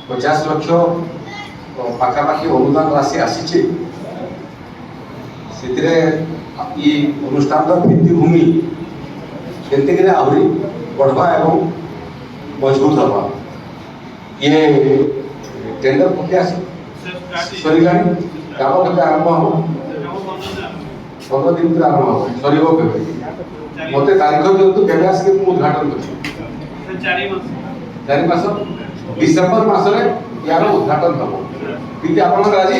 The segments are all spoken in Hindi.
50 लक्ष पाखापाखि अनुदान राशि आसी ये अनुष्ठान भित्तिभूमि केंते आहरी बढ़वा एवं मजबूत हवा ये टेंडर प्रक्रिया सरीला काम के आरंभ हम 15 दिन पर आरंभ हम सर मत तारीख दिखाँ केवे आसिक उद्घाटन कर 4 मास डिसेम्बर मसरे यार उद्घाटन हम कि आप राजी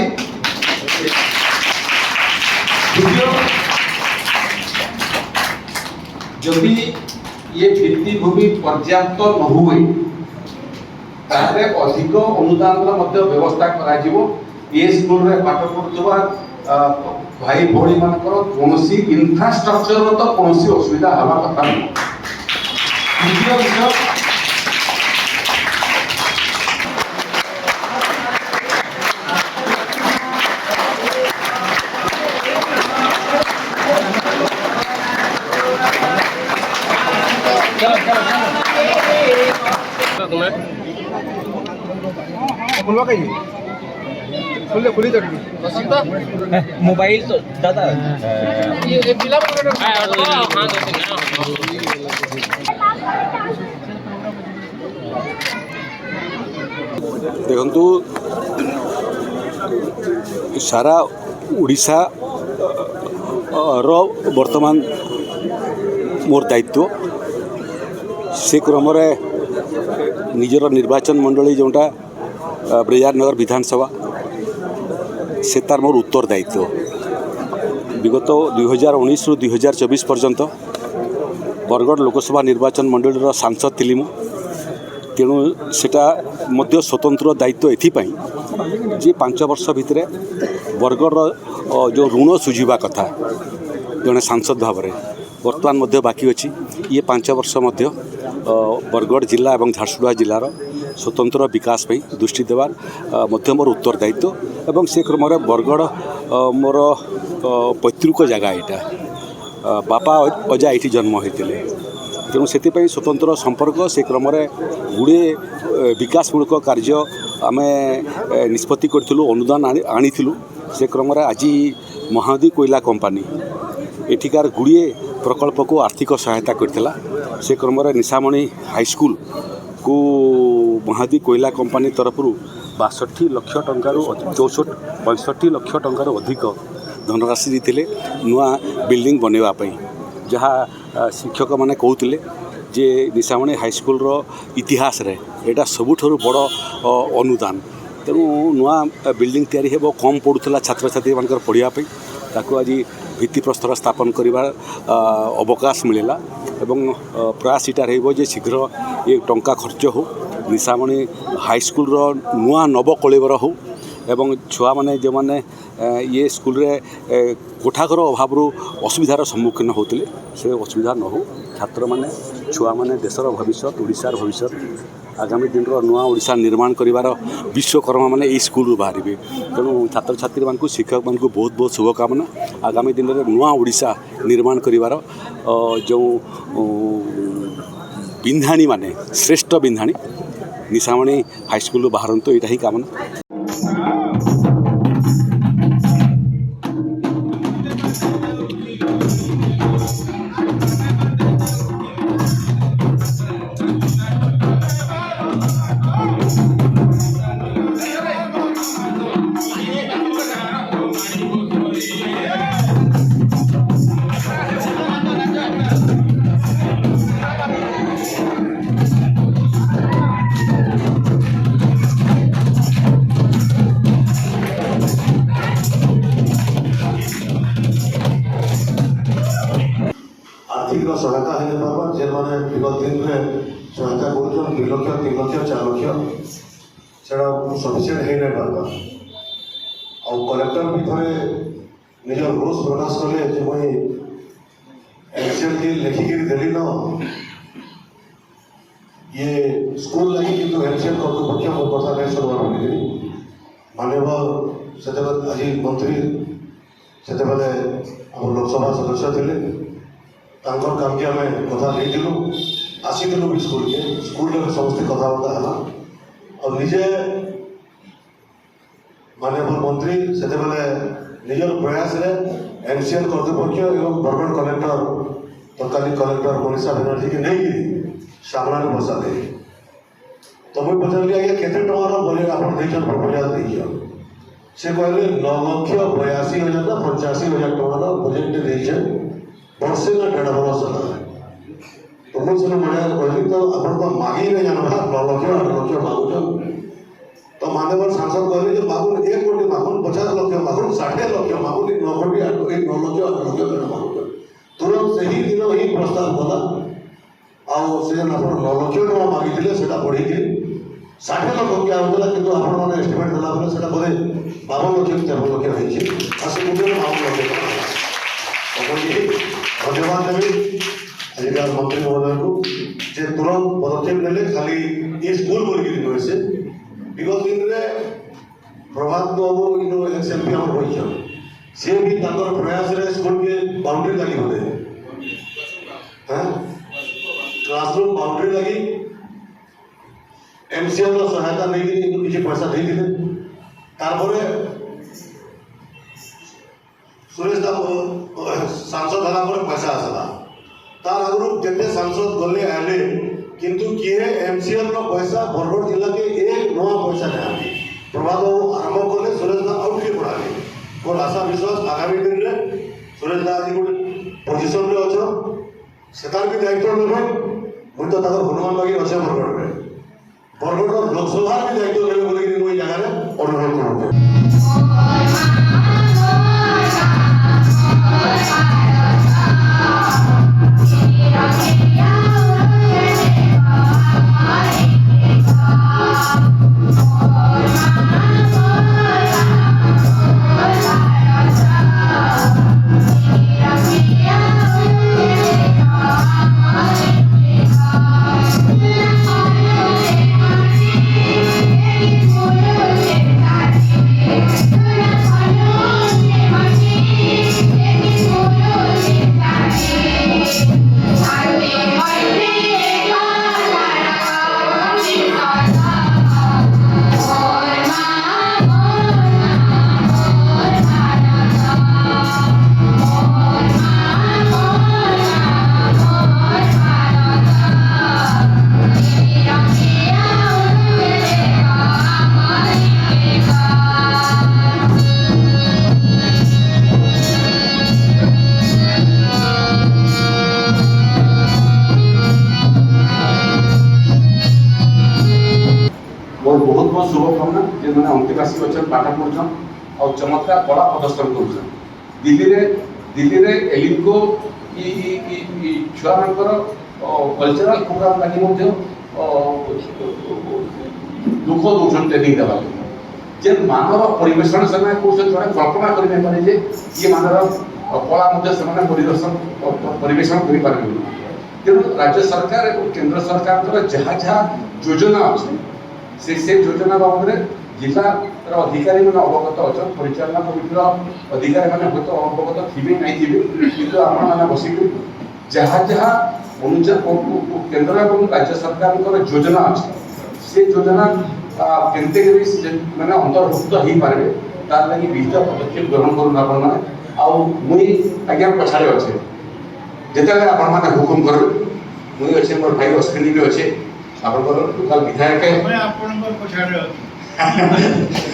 जदि ये भित्तिभूमि पर्याप्त न हुए ताहले अधिक अनुदान व्यवस्था करा ये स्कूल रे पाठ पढ़ुवा भाई भौणी मानकर कौन इन्फ्रास्ट्रक्चर तो कौन असुविधा हवा कथा द्वितीय विषय मोबाइल तो दादा देखु सारा उड़ीसा वर्तमान मोर दायित्व से क्रम निजर निर्वाचन मंडली जोटा ब्रजारनगर विधानसभा से तार मोर उत्तर दायित्व विगत 2019 रु 2024 पर्यंत बरगढ़ लोकसभा निर्वाचन मंडल सांसद थी तेणु सेटा मध्य स्वतंत्र दायित्व एथिपाई जे 5 वर्ष भितर बरगढ़ जो ऋण सुझा कथा जड़े सांसद भाव में वर्तमान मध्य बाकी अच्छी ये 5 वर्ष मध्य बरगढ़ जिला और झारसुगुड़ा जिलार स्वतंत्र विकास पे दृष्टि देवार मध्य मोर उत्तर दायित्व एवं से क्रम बरगढ़ मोर पैतृक जगह यहाँ बापा अजा ये जन्म होते तेणु से स्वतंत्र संपर्क से क्रम गुड़े विकासमूलक कार्य आम निष्पत्ति करूँ अनुदान आनी से क्रम आज महादी कोयला कंपानी एठिकार गुड़े प्रकल्प को आर्थिक सहायता करथिला से क्रम निशामणी हाईस्कूल को महादी कोयला कंपानी तरफ 62 लाख टंकार 65 लाख टंकार अधिक धनराशि देते नुआ बिल्डिंग बनवाई जहाँ शिक्षक मैंने कहते जे निशामणी हाईस्कूल इतिहास रे एटा सबुठारु बड़ अनुदान तेणु नुआ बिल्डिंग तैयारी हेबो कम पड़ूला छात्र छात्री मानकर पढ़ापी ताकू आज भित्तिप्रस्तर स्थापन करिबार अवकाश मिलला एवं प्रयास इटा रहिबो जे शीघ्र ये टंका खर्च हो निशामणी हाईस्कूल नुआ नव कलेवर हो एवं छुआ माने जो माने ये स्कूल रे कोठाघर अभाव असुविधार सम्मुखीन होते से असुविधा न हो छात्र माने छुआ माने देशर भविष्य ओडिशार भविष्य आगामी दिन नुआ ओडिशा निर्माण करिवार विश्वकर्मा माने ये स्कूल बाहर तेणु छात्र छात्री मानक शिक्षक मानक बहुत बहुत शुभकामना आगामी दिन में नुआ ओडिशा निर्माण करिवार जो बिंधाणी माने श्रेष्ठ बिंधाणी निशामणी हाईस्कूल बाहर तो यहाँ ही कामना। सहायता है पार्बा जे माने विगत दिन में सहायता कर 2 लाख 3 लाख 4 लाख से सफिसीयंट है नहीं पार्बा और कलेक्टर भी थे निज रोष प्रकाश कले जे मुई एक्सेल की लिखिकी देली न ये स्कूल लगी किंतु एक्सेल कर्तृपक्ष मो कथा नहीं सुनवा बोली मानव से आज मंत्री से लोकसभा सदस्य थे तांकर काम के आम कथा नहीं आसी भी स्कूल के स्कूल समस्त कथबार्ता है ଆଉ ନିଜେ ମାନ୍ୟବର ମନ୍ତ୍ରୀ ସେତେବେଳେ ନିଜର ପ୍ରୟାସରେ ଏନସିଏଲ୍ କର୍ତ୍ତୃପକ୍ଷ ଏବଂ ବରଗଡ଼ କଲେକ୍ଟର ତତ୍କାଳୀନ କଲେକ୍ଟର ମନୀଷା ବାନାର୍ଜୀକି ନେଇକିରି ସାମ୍ନାରେ ବସାଲେ। ତ ମୁଇଁ ପଚାରିଲି ଆଜ୍ଞା କେତେ ଟଙ୍କାର ବଜେଟ୍ ଆପଣ ଦେଇଛନ୍ ପ୍ରପୋଜାଲ୍ ଦେଇଛନ୍? ସେ କହିଲେ 9,82,000 ନା 85,000 ଟଙ୍କାର ବଜେଟ୍ଟେ ଦେଇଛେ ବର୍ଷେ ନା 1.5 ବର୍ଷ ହେଲା। ତ ମୁଁ ସେନ ମଜାରେ କହିଲି ତ ଆପଣ ତ ମାଗିଲେ ଜାଣବା 9 ଲକ୍ଷ 8 ଲକ୍ଷ ମାଗୁଛନ୍। ତ ମାନ୍ୟବର ସାଂସଦ କହିଲେ ଯେ ମାଗୁନ୍ 1 କୋଟି ମାଗୁନ୍ 50 ଲକ୍ଷ ମାଗୁନ୍ 60 ଲକ୍ଷ ମାଗୁନ୍ 9 କୋଟି 9 ଲକ୍ଷ 8 ଲକ୍ଷ ମାଗୁଛନ୍। ତୁରନ୍ତ ସେହି ଦିନ ହିଁ ପ୍ରସ୍ତାବ ଗଲା। ଆଉ ସେ ଆପଣ 9 ଲକ୍ଷ ଟଙ୍କା ମାଗିଥିଲେ ସେଟା ବଢ଼ିକି 60 ଲକ୍ଷ ଦିଆହେଉଥିଲା, କିନ୍ତୁ ଆପଣମାନେ ଏଷ୍ଟିମେଟ୍ ଦେଲା ପରେ ସେଟା ବୋଧେ 52 ଲକ୍ଷ 53 ଲକ୍ଷ ହେଇଛି। ଆଉ ସେ ଗୋଟେ 52 ଲକ୍ଷ ଟଙ୍କା ହେଲା। ଧନ୍ୟବାଦ ଦେବି ଆଜିକାର ମନ୍ତ୍ରୀ ମହୋଦୟକୁ ଯେ ତୁରନ୍ତ ପଦକ୍ଷେପ ନେଲେ। ଖାଲି ଇ ସ୍କୁଲ ବୋଲିକିରି ନୁହେଁ, ସେ ବିଗତ ଦିନରେ ପ୍ରଭାତ ବାବୁ ଇନୋ ଏକ୍ସଏମ୍ପି ଆମର ହୋଇଛନ୍, ସେ ବି ତାଙ୍କର ପ୍ରୟାସରେ ସ୍କୁଲକେ ବାଉଣ୍ଡ୍ରି ଲାଗି ବୋଧେ କ୍ଲାସରୁମ୍ ବାଉଣ୍ଡ୍ରି ଲାଗି ଏମସିଏଲ୍ର ସହାୟତା ନେଇକିରି କିଛି ପଇସା ଦେଇଥିଲେ। ତାରପରେ ସୁରେଶ ସାଂସଦ ହେଲା ପରେ ପଇସା ଆସିଲା। ତାର ଆଗରୁ ଯେତେ ସାଂସଦ ଗଲେ ଆଇଲେ, କିନ୍ତୁ କିଏ ଏମସିଏଲ୍ର ପଇସା ବରଗଡ଼ ଜିଲ୍ଲାକେ 1 ନୂଆ ପଇସା ନାହାନ୍ତି। ପ୍ରଭାତ ବାବୁ ଆରମ୍ଭ କଲେ, ସୁରେଶ ଦା ଆଉ ଟିକେ ବଢ଼ାଲେ। ମୋର ଆଶା ବିଶ୍ୱାସ ଆଗାମୀ ଦିନରେ ସୁରେଶ ଦା ଆଜି ଗୋଟେ ପୋଜିସନ୍ରେ ଅଛ, ସେତାର ବି ଦାୟିତ୍ୱ ନେବେ। ମୁଇଁ ତ ତାଙ୍କର ହନୁମାନ ବାଗି ଅଛେ ବରଗଡ଼ରେ, ବରଗଡ଼ର ଲୋକସଭାର ବି ଦାୟିତ୍ୱ ନେବେ ବୋଲିକିରି ମୁଁ ଏଇ ଜାଗାରେ ଅନୁରୋଧ କରୁଛେ। ମୋର ବହୁତ ବହୁତ ଶୁଭକାମନା ଯେ ମାନେ ଅନ୍ତେବାସୀ ଅଛନ୍, ପାଠ ପଢ଼ୁଛନ୍ ଆଉ ଚମତ୍କାର କଳା ପ୍ରଦର୍ଶନ କରୁଛନ୍। ଦିଲ୍ଲୀରେ ଏଲିମ୍କୋ ଛୁଆମାନଙ୍କର କଲଚରାଲ ପ୍ରୋଗ୍ରାମ ଲାଗି ମଧ୍ୟ ଦୁଃଖ ଦଉଛନ୍ ଟ୍ରେନିଂ ଦେବାକୁ। ଯେ ମାନର ପରିବେଷଣ ସେମାନେ କହୁଛନ୍ତି, ଜଣେ କଳ୍ପନା କରିନେଇପାରେ ଯେ ଇଏ ମାନର କଳା ମଧ୍ୟ ସେମାନେ ପରିବେଷଣ କରିପାରିବେ। ତେଣୁ ରାଜ୍ୟ ସରକାର ଏବଂ କେନ୍ଦ୍ର ସରକାରଙ୍କର ଯାହା ଯାହା ଯୋଜନା ଅଛି ସେ ଯୋଜନା ବାବଦରେ ଜିଲ୍ଲାର ଅଧିକାରୀମାନେ ଅବଗତ ଅଛନ୍, ପରିଚାଳନା କମିଟିର ଅଧିକାରୀମାନେ ହୁଏତ ଅବଗତ ଥିବେ ନାଇଁ ଥିବେ, କିନ୍ତୁ ଆପଣମାନେ ବସିକି ଯାହା ଯାହା କେନ୍ଦ୍ର ଏବଂ ରାଜ୍ୟ ସରକାରଙ୍କର ଯୋଜନା ଅଛି ସେ ଯୋଜନା କେମିତି ମାନେ ଅନ୍ତର୍ଭୁକ୍ତ ହେଇପାରିବେ ତାର ଲାଗି ବିହିତ ପଦକ୍ଷେପ ଗ୍ରହଣ କରୁନ ଆପଣମାନେ। ଆଉ ମୁଇଁ ଆଜ୍ଞା ପଛାରେ ଅଛେ, ଯେତେବେଳେ ଆପଣମାନେ ହୁକୁମ କରିବେ ମୁଇଁ ଅଛେ, ମୋର ଭାଇ ଅଶ୍ୱିନୀ ବି ଅଛେ, ଆପଣଙ୍କର ଲୋକାଲ ବିଧାୟକ।